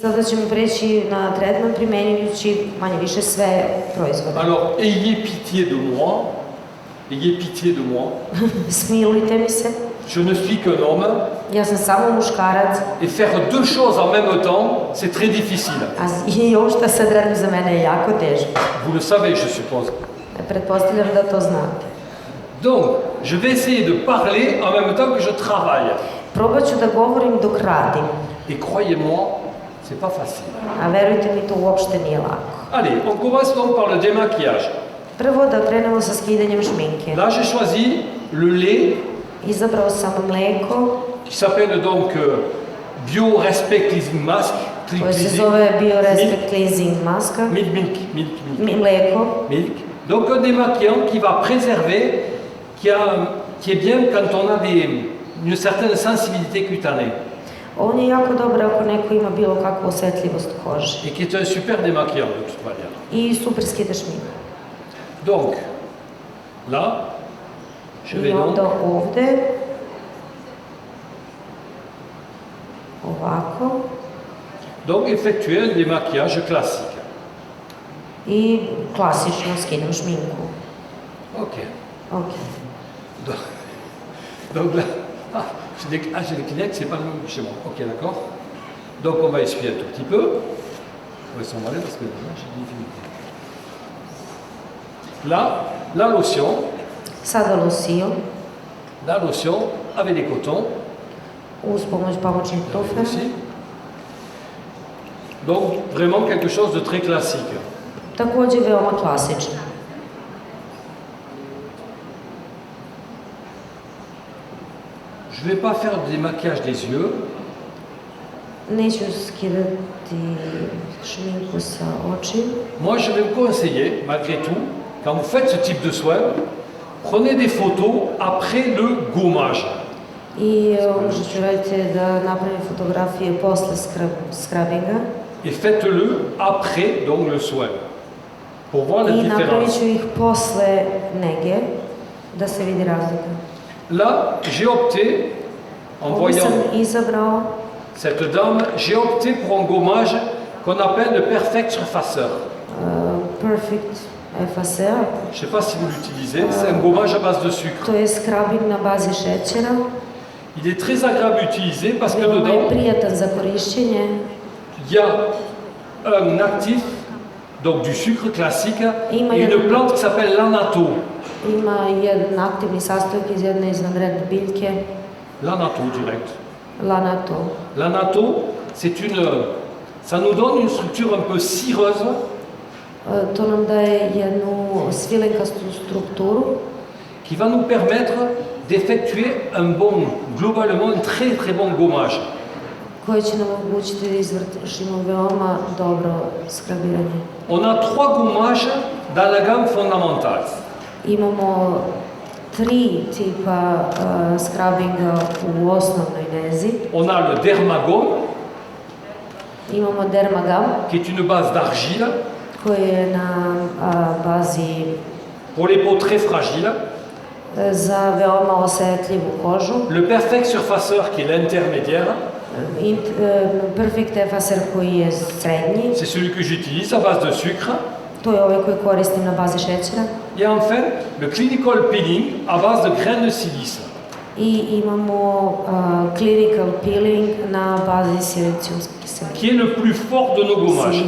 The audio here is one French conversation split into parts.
Sada ćemo preći na tretman primenjujući manje više sve proizvode. Alors, ayez pitié de moi. Ayez pitié de moi. Smilujte mi se. Je ne suis qu'un homme. Ja sam samo muškarac. Et faire deux choses en même temps, c'est très difficile. I ovo što sad radim za mene je jako teško. Vous le savez, je suppose. Pretpostavljam da to znate. Donc, je vais essayer de parler en même temps que je travaille. Probat ću da govorim dok radim. Et croyez-moi, c'est pas facile. A verujte mi, to uopšte nije lako. Allez, on commence donc par le démaquillage. Prvo da krenemo sa skidanjem šminke. Là, j'ai choisi le lait. Izabrao sam mleko. Qui s'appelle donc Bio Respect Cleansing Mask. Koje se zove Bio Respect Cleansing Mask. Mleko. Milk. Donc un démaquillant qui va préserver, qui est bien quand on a une certaine sensibilité cutanée. On je jako dobro ako neko ima bilo kakvu osjetljivost kože. Et qui est un super démaquillant de toute manière. I super skida šminku. Donc, là, je vais donc... ovde, ovako. Donc, effectuer un démaquillage classique. I klasično skidam šminku. Ok. Ok. Donc là, j'ai des Kleenex, c'est pas le même que chez moi. Ok, d'accord. Donc on va essuyer un tout petit peu. On va s'en aller parce que là, j'ai des difficultés. Là, la lotion. Sada lotion. La lotion avec des cotons. Uz pomoć pamučnih tuflja. Donc vraiment quelque chose de très classique. Takođe veoma klasično. Je ne vais pas faire du démaquillage des yeux. Neću skidati šminku sa očiju. Moi, je vais vous conseiller, malgré tout, quand vous faites ce type de soin, prenez des photos après le gommage. I ono što ću raditi je da napravim fotografije posle scrubbinga. Et faites-le après donc le soin. Pour voir la différence. I napravit ću ih posle nege, da se vidi razlika. Là, j'ai opté, en voyant cette dame, j'ai opté pour un gommage qu'on appelle le Perfect Surfaceur. Perfect Effaceur. Je ne sais pas si vous l'utilisez, c'est un gommage à base de sucre. To je scrubbing na bazi šećera. Il est très agréable à utiliser parce que dedans, prijatan za korišćenje. Il y a un actif, donc du sucre classique, et une plante qui s'appelle l'anato. Ima jedan aktivni sastojak iz jedne izvanredne biljke. L'anato direct. L'anato. L'anato, ça nous donne une structure un peu cireuse. To nam daje jednu svilenkastu strukturu. Qui va nous permettre d'effectuer globalement un très très bon gommage. Koje će nam omogućiti da izvršimo veoma dobro skrabiranje. On a 3 gommages dans la gamme fondamentale. Imamo 3 tipa scrubbinga u osnovnoj nezi. On a le Dermagom. Imamo Dermagam. Qui est une base d'argile. Koji je na bazi... Pour les peaux très fragiles. Za veoma osetljivu kožu. Le Perfect Surfaceur qui est l'intermédiaire. Perfect Effaceur koji je srednji. C'est celui que j'utilise à base de sucre. To je ovaj koji koristim na bazi šećera. Et enfin, le Clinical Peeling à base de graines de silice. I imamo Clinical Peeling na bazi silicijumske kiseline. Qui est le plus fort de nos gommages.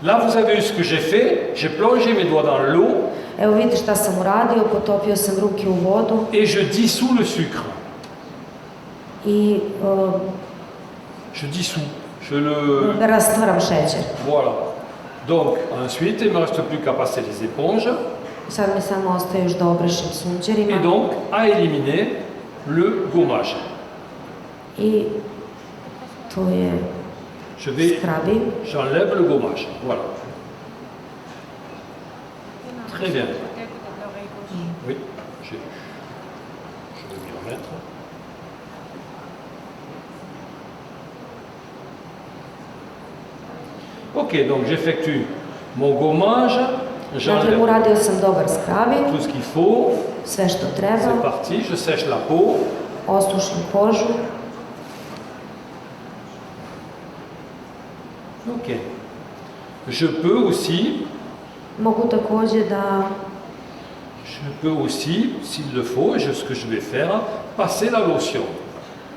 Là, vous avez vu ce que j'ai fait. J'ai plongé mes doigts dans l'eau. Evo vidite šta sam uradio, potopio sam ruke u vodu. Et je dissous le sucre. I je dissous. Je le... rastvaram šećer. Voilà. Donc, ensuite, il ne me reste plus qu'à passer les éponges. Sad mi samo ostaje još da obrišem sunđerima. Et donc, à éliminer le gommage. I to je scrubbing. J'enlève le gommage. Voilà. Très bien. Oui, je vais m'y remettre. Ok, donc j'effectue mon gommage. Dakle, uradio sam dobar scrubbing. Tout ce qu'il faut. Sve što treba. C'est parti, je sèche la peau. Osušim kožu. Ok. Je peux aussi, Mogu takođe da, s'il le faut, ce que je vais faire, passer la lotion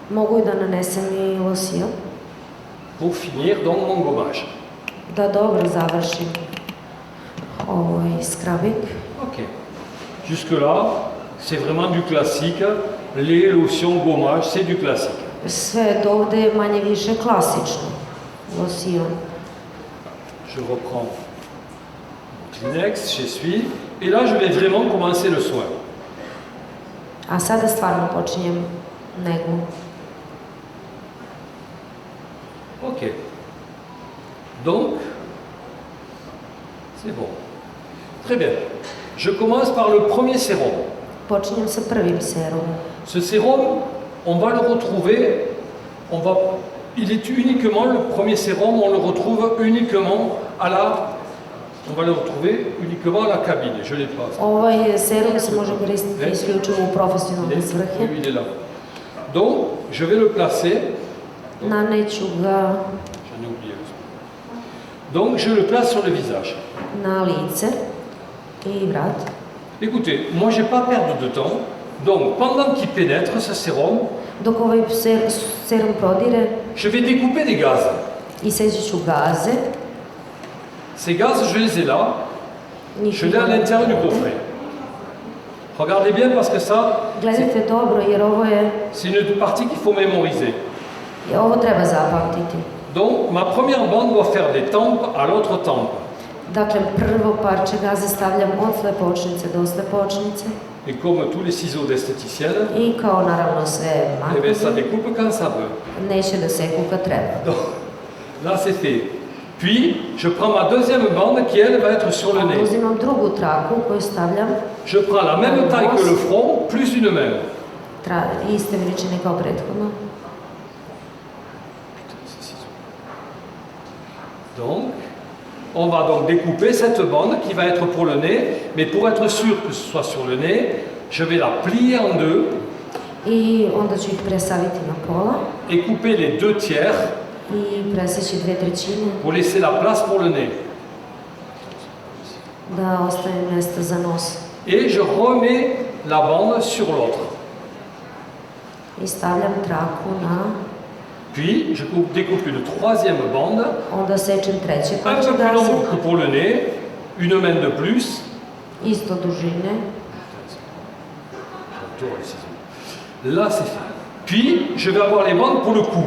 mogu i da nanesem i losio, pour finir donc mon gommage. da dobro završim ovaj skrabik. Ok. Jusque-là, c'est vraiment du classique. Les lotions gommage, c'est du classique. Sve do ovde je manje više klasično. Losio. Je reprends mon Kleenex, j'essuie. Et là, je vais vraiment commencer le soin. A sada stvarno počinjem negu. Ok. Donc, c'est bon. Très bien. Je commence par le premier sérum. Počinjem sa prvim serumom. Ce sérum, on va le retrouver, il est uniquement, le premier sérum, on le retrouve uniquement à la cabine. Je l'ai pas. Ovaj serum se može koristiti isključivo u profesionalne Oui, svrhe. il est là. Donc, je vais le placer. Naneću ga J'en ai oublié. Donc, je le place sur le visage. na lice i vrat. Écoutez, moi, je n'ai pas perdre de temps. Donc, pendant qu'il pénètre ce sérum, Dok ovaj serum prodire, je vais découper des gaz. iseći ću gaze. Ces gaz, je les ai là. Njih Je l'ai à l'intérieur du coffret. Regardez bien parce que ça, Gledajte dobro jer c'est une partie qu'il faut mémoriser. ovo treba zapamtiti. Donc, ma première bande doit faire des tempes à l'autre tempe. Dakle, prvo parče gaze stavljam od slepočnice do slepočnice Et comme tous les ciseaux d'esthéticienne, i kao naravno sve eh bien, ça makovi, découpe quand ça veut. neće da seku kad treba. Donc, là, c'est fait. Puis, je prends ma deuxième bande qui, elle, va être sur le Onda nez. uzimam drugu traku koju stavljam Je prends la même taille que le front, plus une main. iste veličine kao prethodno. Donc, on va donc découper cette bande qui va être pour le nez, mais pour être sûr que ce soit sur le nez, je vais la plier en deux I onda ću ih presaviti na pola et couper les 2/3 i preseći 2/3 pour laisser la place pour le nez. da ostaje mjesta za nos. Et je remets la bande sur l'autre. I stavljam traku na, Puis, je découpe une troisième bande, onda sečem treće un parče peu plus gaze, longue que pour le nez, une main de plus. isto dužine. J'adore les ciseaux. Là, c'est fait. Puis, je vais avoir les bandes pour le cou.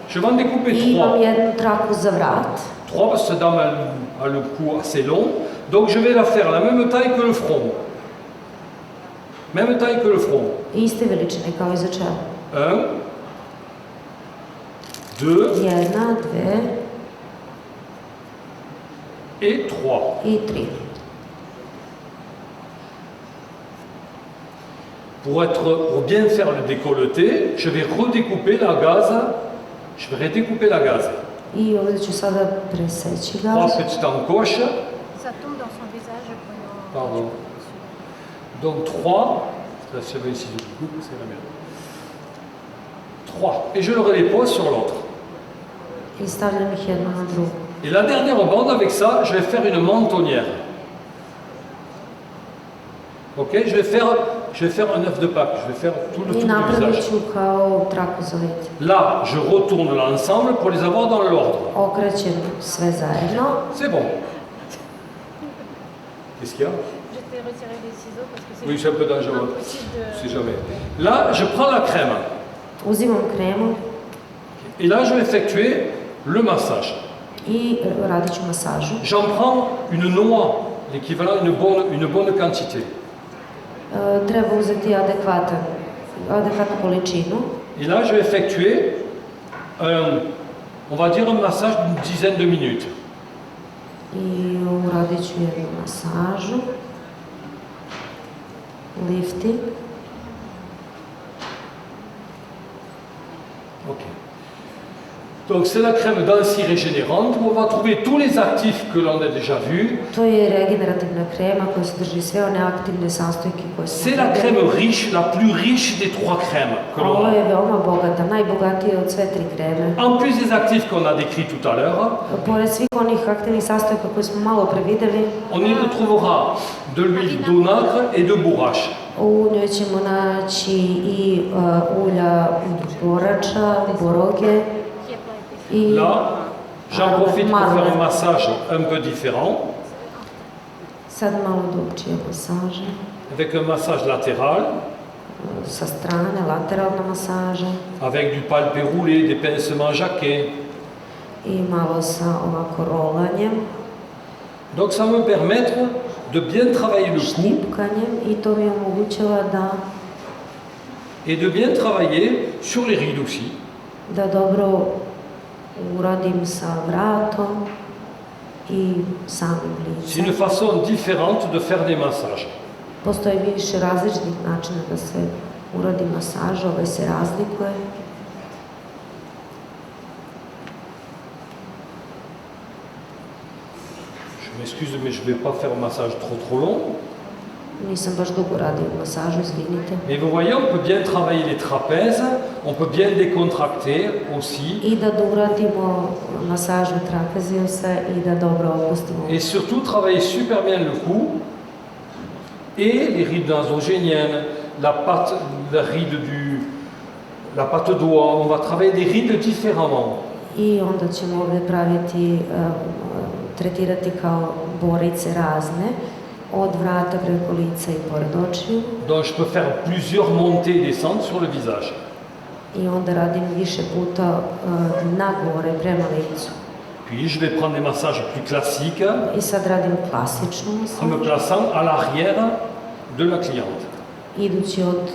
Je vais en découper I imam 3. jednu traku za vrat. 3 parce que cette dame a le cou assez long. Donc, je vais la faire la même taille que le front. Même taille que le front. Iste veličine kao i za čelo. 1, 2 Jedna, dve et 3. i tri. Pour bien faire le décolleté, je vais redécouper la gaze. Je vais redécouper la gaze. I ovdje ću sada preseći 3 gaz. petites encoches. Ça tombe dans son visage pendant... Pardon. Donc 3. Là, je vais ici, je coupe, c'est la mienne. 3. Et je le redépose sur l'autre. I stavljam ih jedno na drugo. Et la dernière bande, avec ça, je vais faire une mentonnière. Ok, je vais faire un œuf de Pâques. Je vais faire tout le I tour du napravit visage. ću kao traku za lice. Là, je retourne l'ensemble pour les avoir dans l'ordre. Okrećem sve zajedno. C'est bon. Qu'est-ce qu'il y a? Je t'ai retiré les ciseaux parce que c'est Oui, c'est un peu dangereux. impossible de... Si jamais. Là, je prends la crème. Uzimam kremu Et là, je vais effectuer le massage. i radit ću masažu. J'en prends une noix, l'équivalent une bonne quantité. Treba uzeti adekvatnu količinu. Et là, je vais effectuer on va dire un massage d'une dizaine de minutes. I uradit ću jednu masažu. Lifting. Ok. Donc c'est la crème Dancy régénérante où on va trouver tous les actifs que l'on a déjà vus. To je regenerativna krema koja sadrži sve one aktivne sastojke koje smo C'est la crème riche, la plus riche des 3 crèmes que l'on Ovo a. je veoma bogata, najbogatija od sve 3 kreme. En plus des actifs qu'on a décrits tout à l'heure, Pored svih onih aktivnih sastojka koje smo malo pre videli, on y retrouvera de l'huile d'onagre et de bourrache. u njoj ćemo naći i ulja borača, boroge i Là, j'en profite pour faire un massage un peu différent, sad malo drugčije masaže, avec un massage latéral, sa strane, lateralna masaža avec du palpé roulé, des pincements jaquets. i malo sa ovako rolanjem, Donc ça me permet de bien travailler le cou štipkanjem i to mi omogućava et de bien travailler sur les rides aussi. da dobro uradim sa vratom i samim C'est une licem. façon différente de faire des massages. Postoji više različitih načina da se uradi masaž, ovaj se razlikuje. Je m'excuse, mais je ne vais pas faire un massage trop long. Nisam baš dugo radio masažu, izvinite. Mais vous voyez, on peut bien travailler les trapèzes, on peut bien décontracter aussi. I da uradimo masažu trapeziusa i da dobro opustimo. Et surtout travailler super bien le cou et les rides nasogéniennes, la patte doigt. On va travailler des rides différemment. I onda ćemo ovdje praviti, tretirati kao borice razne, od vrata preko lica i pored očiju. Donc je peux faire plusieurs montées et descentes sur le visage. I onda radim više puta nagore prema licu. Puis je vais prendre des massages plus classiques I sad radim klasičnu en me masažu, plaçant à l'arrière de la cliente. idući od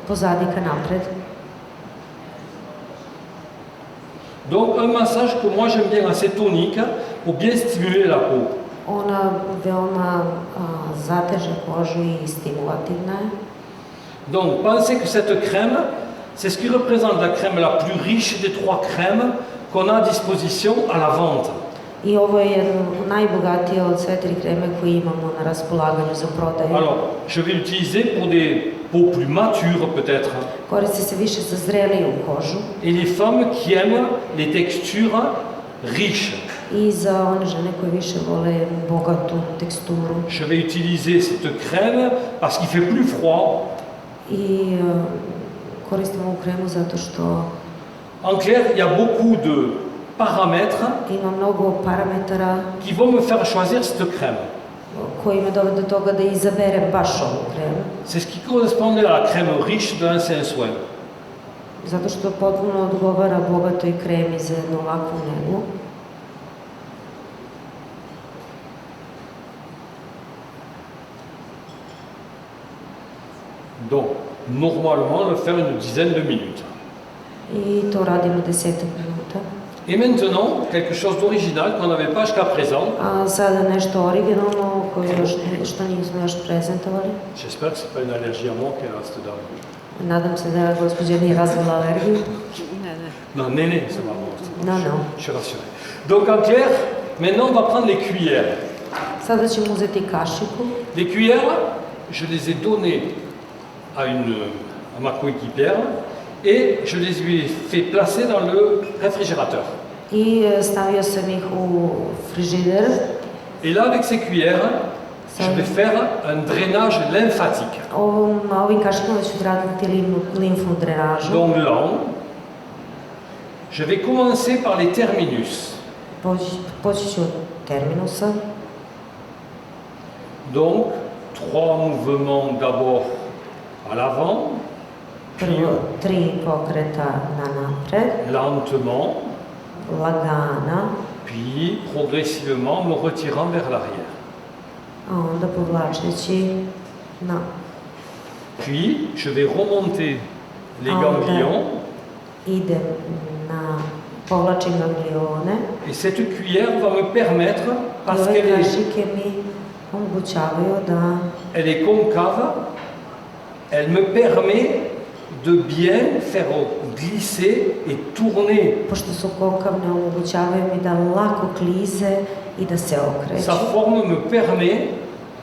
pozadi ka napred. Donc un massage que moi j'aime bien assez tonique pour bien stimuler la peau. Ona veoma zateže kožu i stimulativna je. Donc pensez que cette crème, c'est ce qui représente la crème la plus riche des 3 crèmes qu'on a à disposition à la vente. I ovo je jedno najbogatije od sve 3 kreme koje imamo na raspolaganju za prodaju. Alors, je vais l'utiliser pour des peaux plus matures peut-être. Koristi se više za zreliju kožu Et les femmes qui aiment les textures riches. i za one žene koje više vole bogatu teksturu. Je vais utiliser cette crème parce qu'il fait plus froid. I koristim ovu kremu zato što En clair, il y a beaucoup de paramètres ima mnogo parametara qui vont me faire choisir cette crème. koji me dovede do toga da izaberem baš ovu kremu. C'est ce qui correspondait à la crème riche d'un Saint-Soin. Zato što potpuno odgovara bogatoj kremi za jednu ovakvu negu. Donc, normalement, on va faire une dizaine de minutes. I to radimo 10 minuta. Et maintenant, quelque chose d'original qu'on n'avait pas jusqu'à présent. A sada nešto originalno što nismo još prezentovali. J'espère que ce n'est pas une allergie à moi qui est cette dame. Nadam se da gospođa nije razvila alergiju. Non, Néné, c'est ma mort. Non, non. Je suis rassuré. Donc en clair, maintenant on va prendre les cuillères. Sada ćemo uzeti kašiku. Les cuillères, je les ai données à ma coéquipière et je les lui ai fait placer dans le réfrigérateur. I stavio sam ih u frižider. Et là, avec ces cuillères, je vais faire un drainage lymphatique. Ovim kašikama ću raditi limfnu drenažu. Donc là, je vais commencer par les terminus. Poći ću od terminusa. Donc, 3 mouvements d'abord à l'avant, Prvo 3 pokreta na napred, lentement, lagana, puis progressivement me retirant vers l'arrière. a onda povlačeći na. Puis, je vais remonter les Ah, ganglions Idem na, povlačim ganglione. et cette cuillère va me permettre, I parce ove qu'elle kašike mi omogućavaju da est concave, elle me permet de bien faire glisser et tourner. Pošto su kokavne, omogućavaju mi da lako klize i da se okreću. Sa forme me permet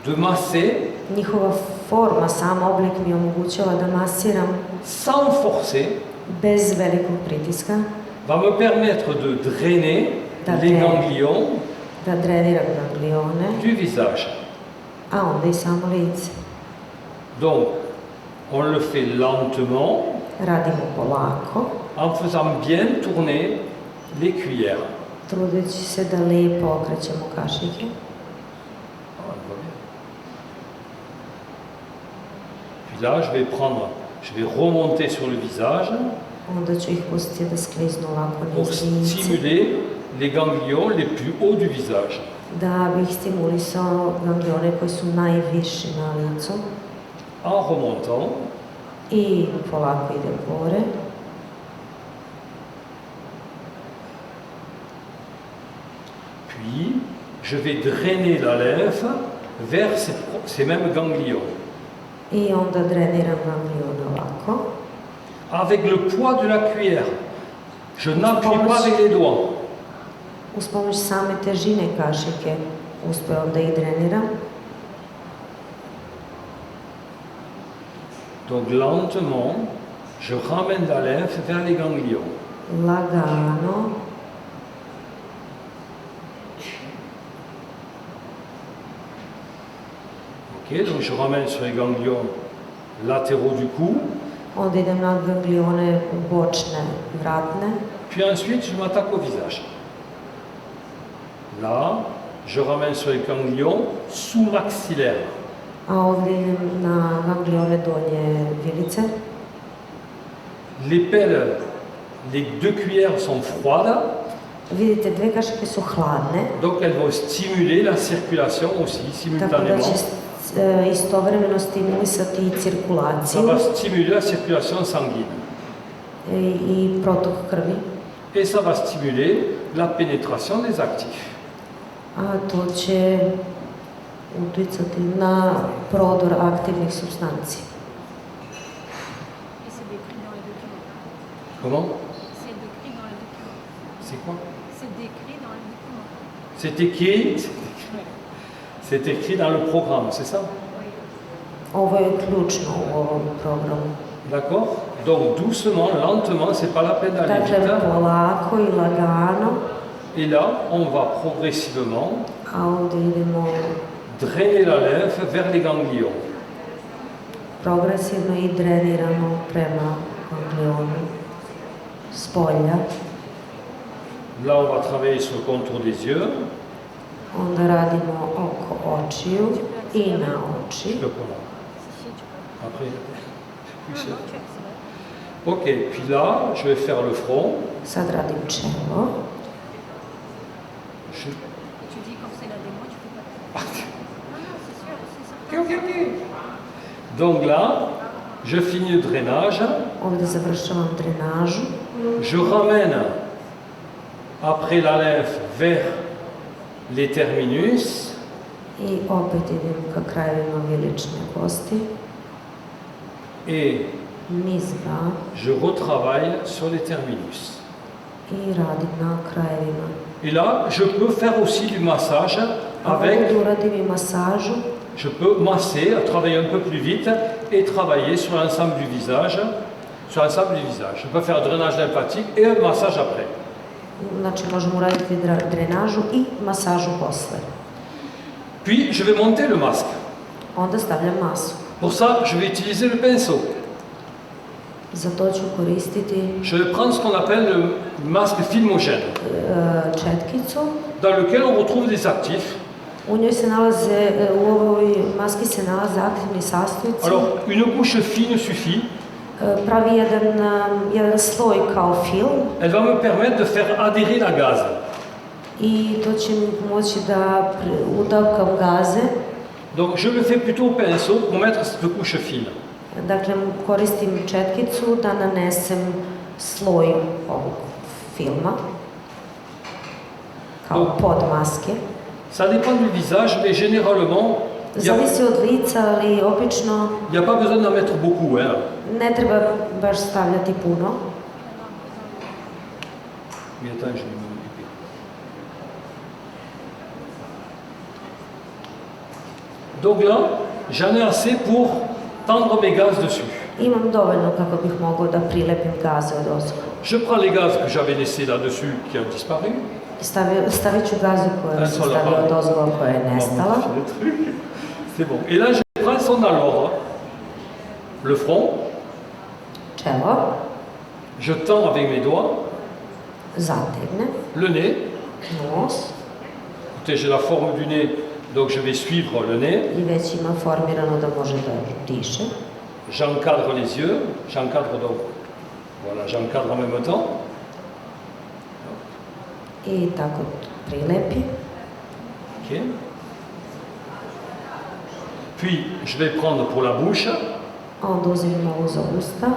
de masser Njihova forma, sam oblik mi omogućava da masiram sans forcer, bez velikog pritiska, va me permettre de drainer Da les draine. ganglions da dreniram ganglione, du visage. a onda i samo lice. Donc, on le fait lentement Radimo polako, en faisant bien tourner les cuillères. trudeći se da lijepo okrećemo kašike. Ah, on voit bien. Puis là, je vais remonter sur le visage Onda ću ih pustiti da skliznu lako pour niz lice, stimuler les ganglions les plus hauts du visage. da bih stimulisao ganglione koji su najviši na licu En remontant, i polako idem gore. puis je vais drainer la lymphe vers ces mêmes ganglions. I onda dreniram ganglione ovako. Avec le poids de la cuillère. Je n'appuie pas avec les doigts. Uz pomoć same težine kašike uspevam da ih dreniram. Donc lentement, je ramène la lymphe vers les ganglions. Lagano. Ok, donc je ramène sur les ganglions latéraux du cou. Onda idem na ganglione bočne, vratne. Puis ensuite, je m'attaque au visage. Là, je ramène sur les ganglions sous-maxillaires. A ovdje idem na ganglione donje vilice. Les pelles, les 2 cuillères sont froides, Vidite, dve kašike su hladne, donc elles vont stimuler la circulation aussi tako da će simultanément. istovremeno stimulisati i Ça cirkulaciju va stimuler la circulation sanguine. i protok krvi. Et ça va stimuler la pénétration des actifs. A to će uticati na prodor aktivnih supstanci. Et c'est décrit dans les documents. Comment? C'est décrit dans les documents. C'est quoi? C'est décrit dans les documents. C'est écrit dans le programme, c'est ça? Ovo je ključno u ovom programu. D'accord? Donc doucement, lentement, c'est pas la peine d'aller Dakle, vite. polako i lagano, Et là, on va progressivement a ovdje idemo drainer la lymphe vers les ganglions. progresivno i dreniramo prema ganglionu s polja. Là, on va travailler sur le contour des yeux. Onda radimo oko očiju i na oči. Je peux pas là. Si, tu peux. Après, Non, non, c'est vrai. ok, puis là, je vais faire le front. Sad radim čelo. Je- Et tu dis quand c'est la démo, tu fais pas. Non, non, c'est sûr, c'est Ok, certain. ok, ok. Donc là, je finis le drainage. Ovdje završavam drenažu. Je ramène après la lymphe vers les terminus. I opet idem ka krajevima vilične kosti. Et Nizga je retravaille sur les terminus. i radim na krajevima. Et là, je peux faire aussi du massage avec, Ovdje uradim i masažu. je peux masser, travailler un peu plus vite et travailler sur l'ensemble du visage. Sur l'ensemble du visage. Je peux faire un drainage lymphatique et un massage après. Znači možemo uraditi drenažu i masažu posle. Puis, je vais monter le masque. Onda stavljam masu. Pour ça, je vais utiliser le pinceau. Za to ću koristiti Je vais prendre ce qu'on appelle le masque filmogène, četkicu. dans lequel on retrouve des actifs. U njoj se nalaze, u ovoj maski se nalaze aktivni sastojci. Alors, une couche fine suffit. Pravi jedan sloj kao film Elle va me permettre de faire adhérer la gaze. i to će mi pomoći da udavkam gaze. Donc, je le fais plutôt au pinceau pour mettre cette couche fine. Dakle, koristim četkicu da nanesem sloj ovog filma kao pod maske. Ça dépend du visage, mais généralement, il Zavisi od lica, ali obično n'y a pas besoin d'en mettre beaucoup. Hein. ne treba baš stavljati puno. Mais attends, je vais m'en occuper. Donc là, j'en ai assez pour tendre mes gaz dessus. Imam dovoljno kako bih mogao da prilepim gaze od ozgo. Je prends les gaz que j'avais laissés là-dessus qui ont disparu. Stavit ću gazu koju sam stavio od ozgo koja je nestala. C'est bon. Et là, je prends son alors, le front. Čelo. Je tends avec mes doigts. Zategne. Le nez. Nos. Écoutez, j'ai la forme du nez, donc je vais suivre le nez. I već ima formirano da može da diše. J'encadre les yeux. J'encadre donc. Voilà, j'encadre en même temps. I tako prilepi. Ok. Puis, je vais prendre pour la bouche. Onda uzimim ovo za usta.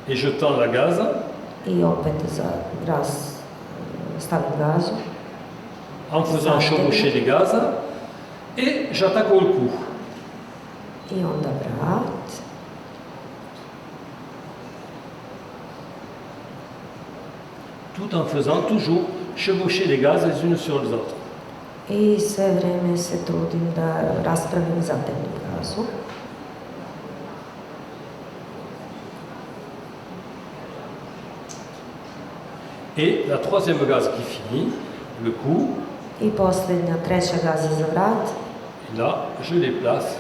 Et je tends la gaze. I opet stavim gazu. En faisant chevaucher les gaz. Et j'attaque au cou. I onda vrat. Tout en faisant toujours chevaucher les gaz les unes sur les autres. I sve vreme se trudim da raspravim zategnem gazu. Et la troisième gaze qui finit, le cou. I posljednja, treća gaza za vrat. Et là, je les place.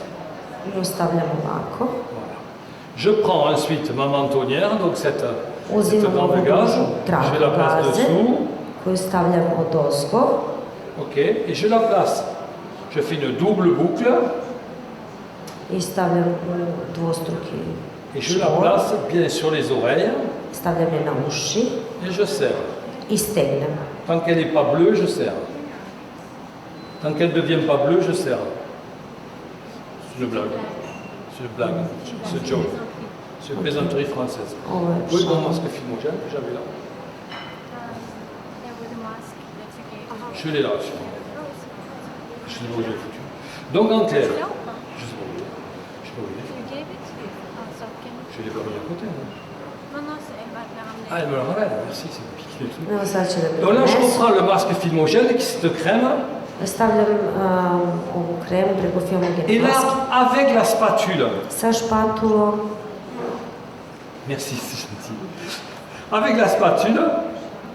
I ostavljam ovako. Voilà. Je prends ensuite ma mentonnière, donc cette grande gaze. Je la place dessous. Koju stavljam od ozgo. Ok, et je la place. Je fais une double boucle. I stavljam dvostruki et je la place bien sur les oreilles. Stavljam je na uši. Et je serre. I stegnem. Tant qu'elle n'est pas bleue, je serre. Tant qu'elle ne devient pas bleue, je serre. C'est une blague. C'est une blague. C'est une joke. C'est une plaisanterie française. Oui, mon masque filmogène que j'avais là. Je l'ai là. Je sais pas où je l'ai foutu. Donc en clair, je sais pas où il est. Je sais pas où il est. Je l'ai pas mis à côté. Non, non, elle va te la ramener. Ah, elle me la ramène, merci, c'est piqué le truc. Evo sad će da Donc là, je prinesu. reprends le masque filmogène, qui est cette crème. Stavljam ovu kremu preko Et filmogene là, maske. avec la spatule, Sa špatulom. merci, c'est gentil. Avec la spatule,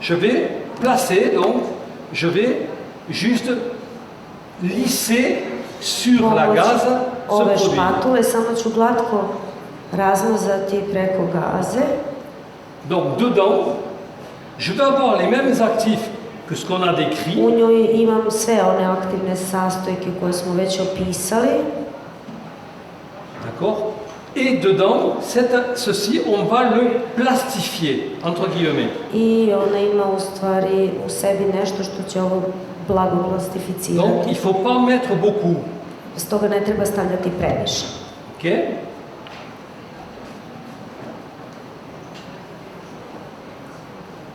je vais placer, donc, je vais juste lisser sur la gaze ce Ove produit. špatule samo ću glatko razmazati preko gaze. Donc, dedans, je vais avoir les mêmes actifs que ce qu'on a décrit. U njoj imam sve one aktivne sastojke koje smo već opisali. D'accord? Et dedans, ceci, on va le plastifier, entre guillemets. I ona ima u stvari u sebi nešto što će ovo blago Donc, plastificirati. il ne faut pas mettre beaucoup. Stoga ne treba stavljati previše. Ok?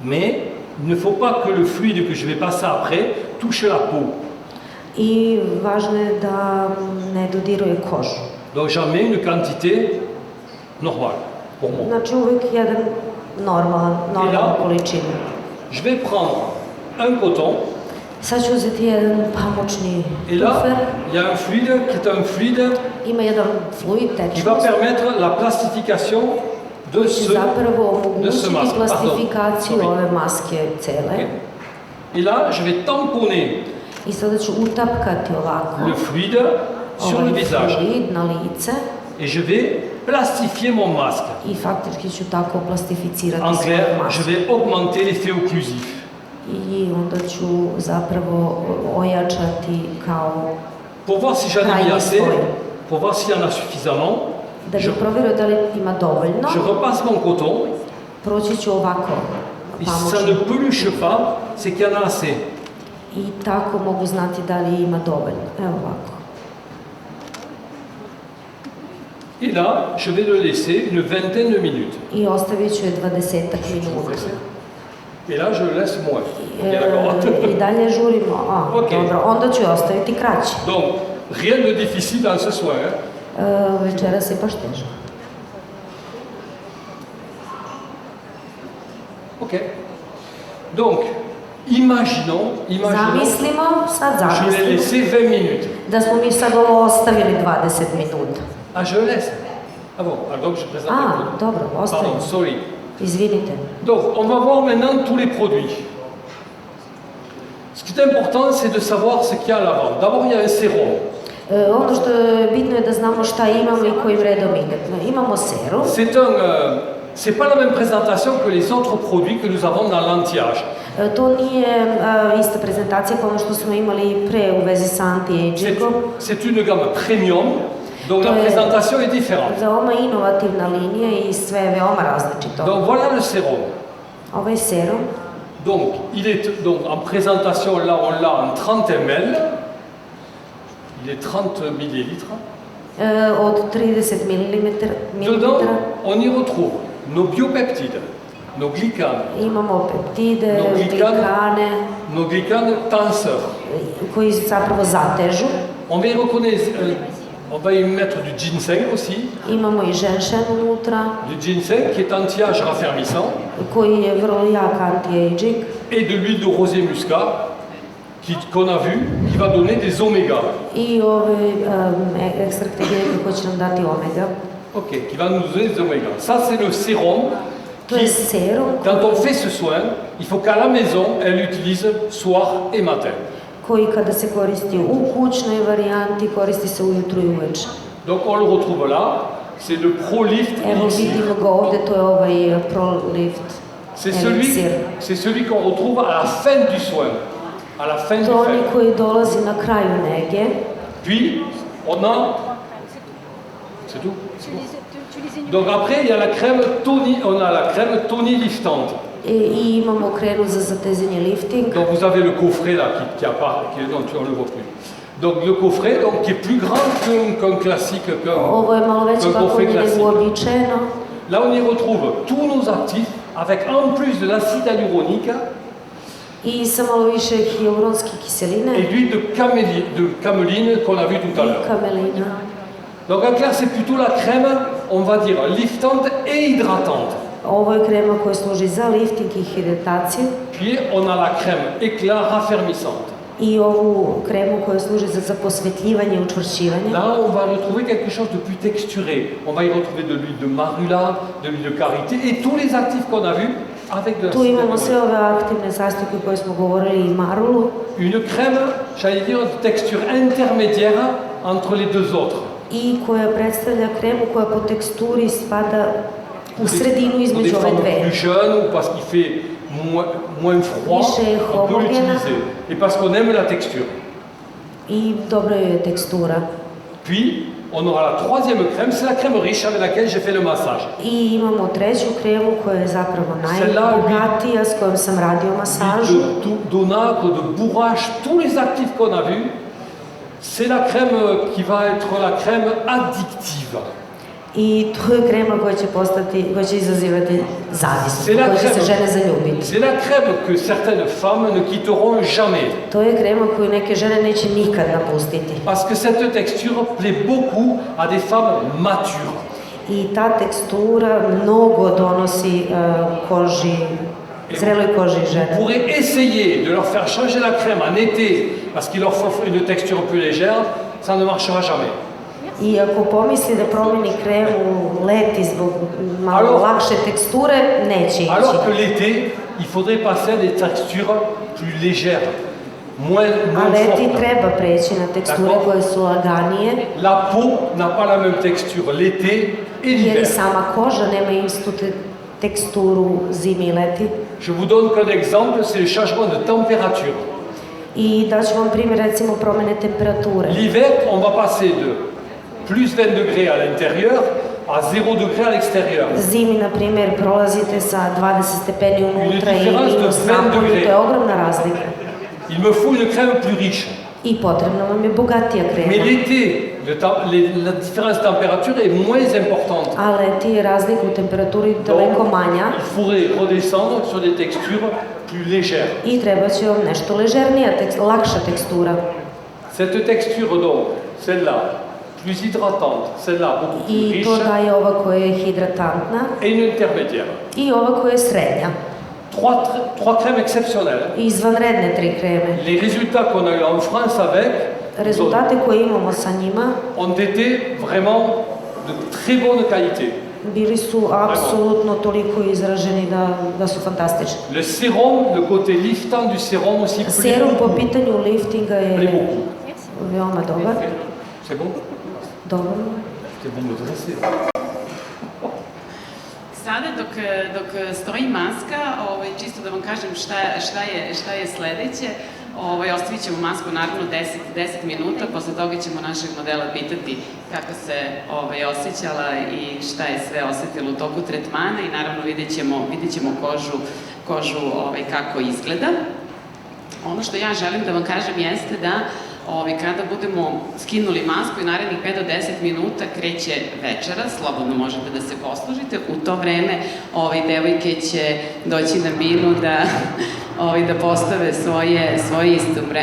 Mais il ne faut pas que le fluide que je vais passer après touche la peau. I važno je da ne dodiruje kožu. Donc j'en mets une quantité normale pour moi. Znači uvijek jedan normalna količina. Je vais prendre un coton. Sad ću uzeti jedan pamučni Et là, pufer. il y a un fluide qui est un fluide Ima jedan fluid, qui va tečnost, permettre la plastification de koji će ce zapravo masque. omogućiti plastifikaciju Pardon. ove maske cele. Ok. Et là, je vais tamponner I sada ću utapkati ovako le fluide sur le ovaj visage. fluid na lice Et je vais plastifier mon masque. i faktički ću tako plastificirati En svoju clair, je masku. vais augmenter l'effet occlusif. I onda ću zapravo ojačati kao Pour voir si j'en ai mis krajnji assez, sloj. pour voir s'il y en a suffisamment, Da bih provjerio da li ima dovoljno, je repasse mon coton. proći ću ovako Et si ça ne pamučni. peluche pas, c'est qu'il y en a assez. I tako mogu znati da li ima dovoljno. Evo ovako. Et là, je vais le laisser une vingtaine de minutes. I ostavit ću je 20 minuta. Et là, je le laisse moins. Bien d'accord. I dalje žurimo. Ok. Dobro, onda ću je ostaviti kraće. Donc, rien de difficile dans ce soin. Hein. Večeras je baš težko. Ok. Donc, imaginons, Zamislimo, sad je l'ai zamislimo, laissé 20 minutes. da smo mi sad ovo ostavili 20 minuta. Ah, je laisse. Ah bon, alors je présente les A, produits. dobro, Pardon, ostavimo. sorry. Izvinite. Donc, on va voir maintenant tous les produits. Ce qui est important, c'est de savoir ce qu'il y a à l'avant. D'abord, il y a un sérum. Ono što je bitno je da znamo šta imamo i kojim redom idemo. Imamo serum. C'est pas la même présentation que les autres produits que nous avons dans l'anti-âge. To nije ista prezentacija kao ono što smo imali pre u vezi sa anti-agingom. C'est une gamme premium, donc la présentation est différente. Veoma inovativna linija i sve je veoma različito. Donc voilà le sérum. Ovaj serum, Donc, il est donc en présentation, là on l'a en 30 ml. Il est 30 millilitres. od 30 Dedans, ml. on y retrouve nos biopeptides, nos glycanes, Imamo peptide, No, glikane, nos glycanes tenseurs. koji zapravo zatežu. On va y reconnaître, on va y mettre du ginseng aussi. Imamo i ženšen unutra, Du ginseng qui est anti-âge raffermissant. koji je vrlo jak anti-aging. Et de l'huile de rosée muscat qu'on a vu, qui va donner des oméga. I ove ekstrakte biljaka koji će nam dati omega. Ok, qui va nous donner des oméga. Ça, c'est le sérum. To je serum Quand on fait ce soin, il faut qu'à la maison, elle l'utilise soir et matin. koji kada se koristi u kućnoj varijanti, koristi se ujutru i uveče. Donc on le retrouve là, c'est le ProLift Evo Elixir. vidimo ga ovde, to je ovaj ProLift Elixir. C'est celui qu'on retrouve à la fin du soin, à la fin du To je oni fait. koji dolazi na kraju nege. Puis, on a... C'est tout. Tu les énuméres. Donc après, il y a la crème Tony, on a la crème Tony Liftante. I imamo kremu za zatezanje lifting. Donc vous avez le coffret là qui apparaît, on ne le voit plus. Donc le coffret donc, qui est plus grand qu'un classique, Ovo je malo veće qu'un coffret pakovanje nego classique. uobičajeno. Là on y retrouve tous nos actifs avec en plus de l'acide hyaluronique I sa malo više hijaluronske kiseline et l'huile de cameline qu'on a vu tout à i l'heure. kamelina. Donc en clair c'est plutôt la crème, on va dire, liftante et hydratante. Ovo je krema koja služi za lifting i hidrataciju. Puis on a la crème éclat raffermissante. I ovu kremu koja služi za posvetljivanje i učvršćivanje. Là, on va retrouver quelque chose de plus texturé. On va y retrouver de l'huile de marula, de l'huile de karité et tous les actifs qu'on a vus avec de Tu l'acide imamo sve hyaluronique. ove aktivne sastojke koje smo govorili i marulu. Une crème, j'allais dire, de texture intermédiaire entre les deux autres. I koja predstavlja kremu koja po teksturi spada u sredinu Pour des između ove femmes dve. plus jeunes ou parce qu'il fait moins froid, Više on peut homogena. l'utiliser. Et parce qu'on aime la texture. I dobra je tekstura. Puis, on aura la troisième crème, c'est la crème riche avec laquelle j'ai fait le massage. I imamo treću kremu koja je zapravo najbogatija, s kojom sam radio masažu. L'huile d'onacre, de bourrache, tous les actifs qu'on a vus, c'est la crème qui va être la crème addictive. I to je krema koja će izazivati zavisnost, koja će se žene zaljubiti. C'est la crème que certaines femmes ne quitteront jamais. To je krema koju neke žene neće nikad napustiti. Parce que cette texture plaît beaucoup à des femmes matures. I ta tekstura mnogo donosi zreloj koži Vous žene. pourrez essayer de leur faire changer la crème en été parce qu'il leur faut une texture plus légère, ça ne marchera jamais. I ako pomisli da promeni kremu leti zbog malo Alors- lakše teksture, neće ići. Alors que l'été, il faudrait passer à des textures plus légères, moins A leti fortes. treba preći na teksture D'accord. koje su laganije, La peau n'a pas la même texture l'été et jer i l'hiver. sama koža nema istu teksturu zimi i leti. Je vous donne qu'un exemple, c'est le changement de température. I daću vam primjer recimo promene temperature. L'hiver, on va passer de plus 20 degrés à l'intérieur à 0 degré à l'extérieur. Zimi, na primjer, prolazite sa 20 stepeni unutra i différence de minus 20 napolju, degrés. to je ogromna razlika. Il me faut une crème plus riche. I potrebna vam je bogatija Mais krema. l'été, la différence de température est moins importante. A leti je razlika u temperaturi daleko manja il faudrait redescendre sur des textures plus légères. i treba će vam nešto ležernija, lakša tekstura. Cette texture donc, celle-là, plus hydratante, celle-là beaucoup plus I to riche, daje ova koja je hidratantna et une intermédiaire. i ova koja je srednja. Trois crèmes exceptionnelles. Izvanredne 3 kreme. Les résultats qu'on a eu en France avec Rezultate koje imamo sa njima ont été vraiment de très bonne qualité. bili su apsolutno toliko izraženi da su fantastični. Le sérum, le côté liftant du sérum aussi plaît Serum po beaucoup. pitanju liftinga Plaît je beaucoup. veoma dobar. C'est bon? Dovoljno. C'est bon de dresser. Sada dok stoji maska, čisto da vam kažem šta je sledeće, ostavit ćemo masku naravno 10 minuta, posle toga ćemo našeg modela pitati kako se osjećala i šta je sve osetila u toku tretmana i naravno vidjet ćemo kožu kako izgleda. Ono što ja želim da vam kažem jeste da kada budemo skinuli masku i narednih 5 do 10 minuta kreće večera, slobodno možete da se poslužite. U to vreme devojke će doći na binu da postave svoje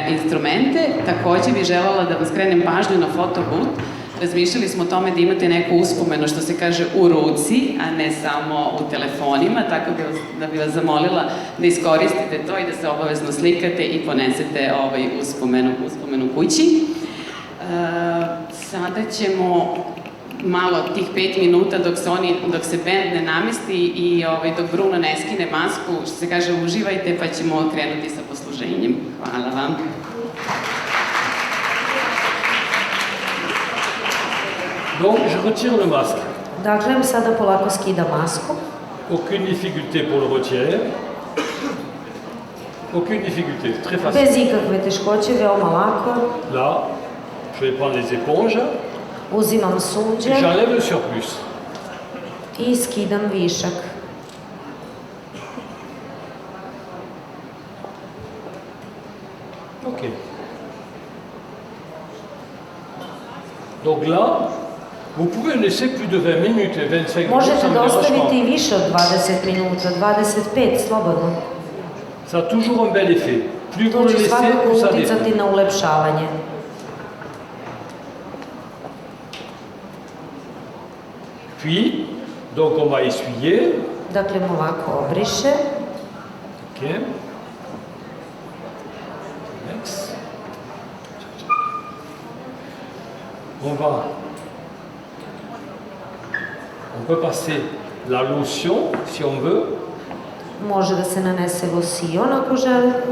instrumente. Takođe bih želela da vam skrenem pažnju na fotobut. Razmišljali smo o tome da imate neku uspomenu, što se kaže, u ruci, a ne samo u telefonima, tako da bih vas zamolila da iskoristite to i da se obavezno slikate i ponesete uspomenu kući. Sada ćemo malo tih 5 minuta dok se bend ne namesti i dok Bruno ne skine masku, što se kaže, uživajte pa ćemo krenuti sa posluženjem. Hvala vam. Donc, je retire le masque. Dakle, sada polako skida masku. Aucune difficulté pour le retirer. Aucune difficulté, très facile. Bez ikakve teškoće, veoma lako. Là, je vais prendre les éponges Uzimam et sunđe j'enlève le surplus. i skidam višak. Ok. Donc là, vous pouvez laisser plus de 20 minutes et 25 minutes Možete sans da dérangement. ostavite i više od 20 minuta, 25, slobodno. Ça a toujours un bel effet. Plus vous To le će laissez, svakako plus ça uticati défend. na ulepšavanje. Puis, donc on va essuyer. Dakle, ovako obriše. Ok. Next. On peut passer la lotion si on veut. Može da se nanese losion ako želite.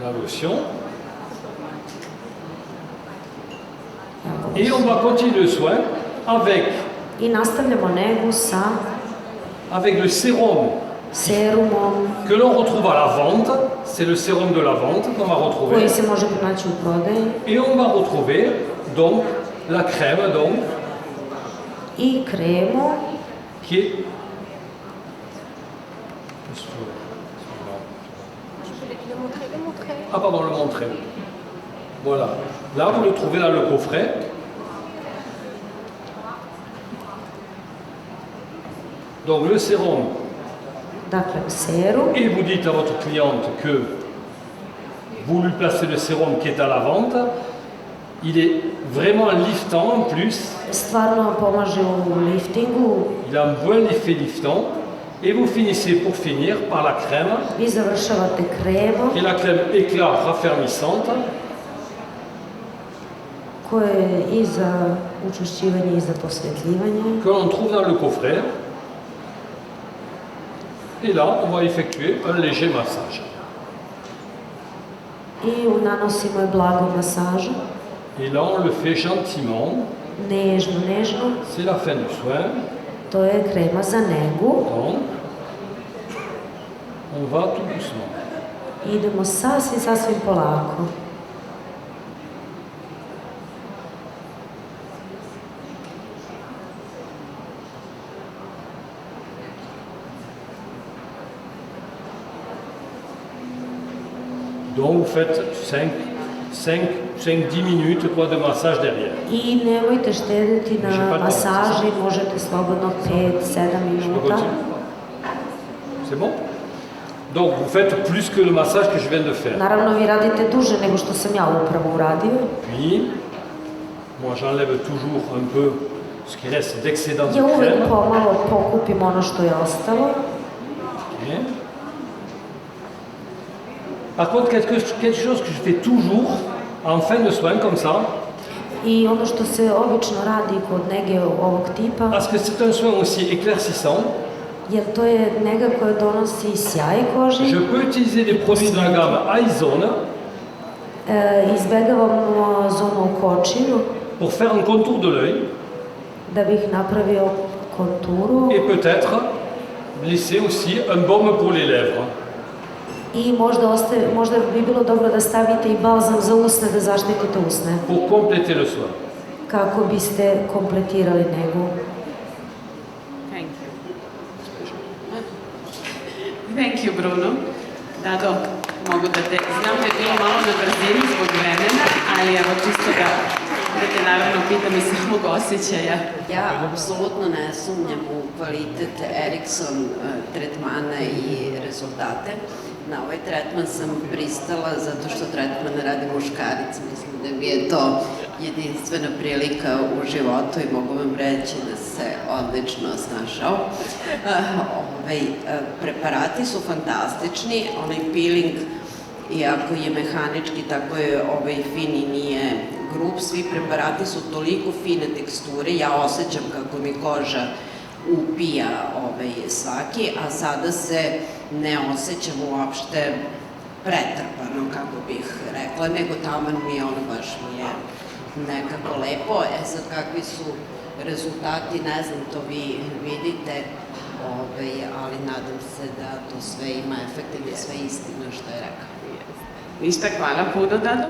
La lotion. Et on va continuer le soin I nastavljamo negu sa avec le sérum serumom que l'on retrouve à la vente. C'est le sérum de la vente qu'on va retrouver. koji se može pronaći u prodaji. Et on va retrouver donc la crème donc, I kremu qui est... Ah pardon, le montrer. Voilà. Là, vous le trouvez dans le coffret. Donc le sérum. dakle serum Et vous dites à votre cliente que vous lui placez le sérum qui est à la vente. Il est vraiment liftant en plus. stvarno pomaže u liftingu. Il a un bon effet liftant. Et vous finissez pour finir par la crème. Vi završavate kremom Et la crème éclat raffermissante. koja je i za učvršćivanje i za posvetljivanje. Que l'on trouve dans le coffret. Et là, on va effectuer un léger massage. I nanosimo je blago masažu. Et là, on le fait gentiment. Nežno, nežno. C'est la fin du soin. To je krema za negu. Donc, on va tout doucement. Idemo sasvim polako. Donc, vous faites 5-10 minutes quoi, de massage derrière. I nemojte štediti na masaži, možete slobodno 5-7 Je peux minuta. continuer? C'est bon? Donc, vous faites plus que le massage que je viens de faire. Naravno, vi radite duže nego što sam ja upravo uradio. Puis, Moi, j'enlève toujours un peu ce qui reste d'excédent de Ja uvek crème. pomalo pokupim ono što je ostalo. Ok. Par contre, quelque chose que je fais toujours en fin de soin, comme ça, I ono što se obično radi kod nege ovog tipa, parce que c'est un soin aussi éclaircissant, jer to je nega koja donosi sjaj koži. je peux utiliser des produits de la gamme iZone Izbegavamo zonu u kočiju pour faire un contour de l'œil da bih napravio konturu et peut-être glisser aussi un baume pour les lèvres. i možda bi bilo dobro da stavite i balzam za usne da zaštitite usne Pour compléter le soin. kako biste kompletirali negu. Thank you. Thank you, Bruno. Dado, mogu da te... Znam da je bilo malo na brzini zbog vremena, ali evo čisto da te naravno pitam iz samog osjećaja. Ja apsolutno ne sumnjam u kvalitet Erickson tretmana i rezultate. Na ovaj tretman sam pristala zato što tretman radi muškarica. Mislim da mi je to jedinstvena prilika u životu i mogu vam reći da se odlično snašao. Preparati su fantastični, onaj peeling, iako je mehanički, tako je fin i nije grub. Svi preparati su toliko fine teksture, ja osjećam kako mi koža upija svaki, a sada se ne osjećam uopšte pretrpano, kako bih rekla, nego taman mi je baš mi je nekako lepo. Sad kakvi su rezultati, ne znam, to vi vidite, ali nadam se da to sve ima efekte, da je sve istina što je rekao. Ništa, hvala puno, Dado.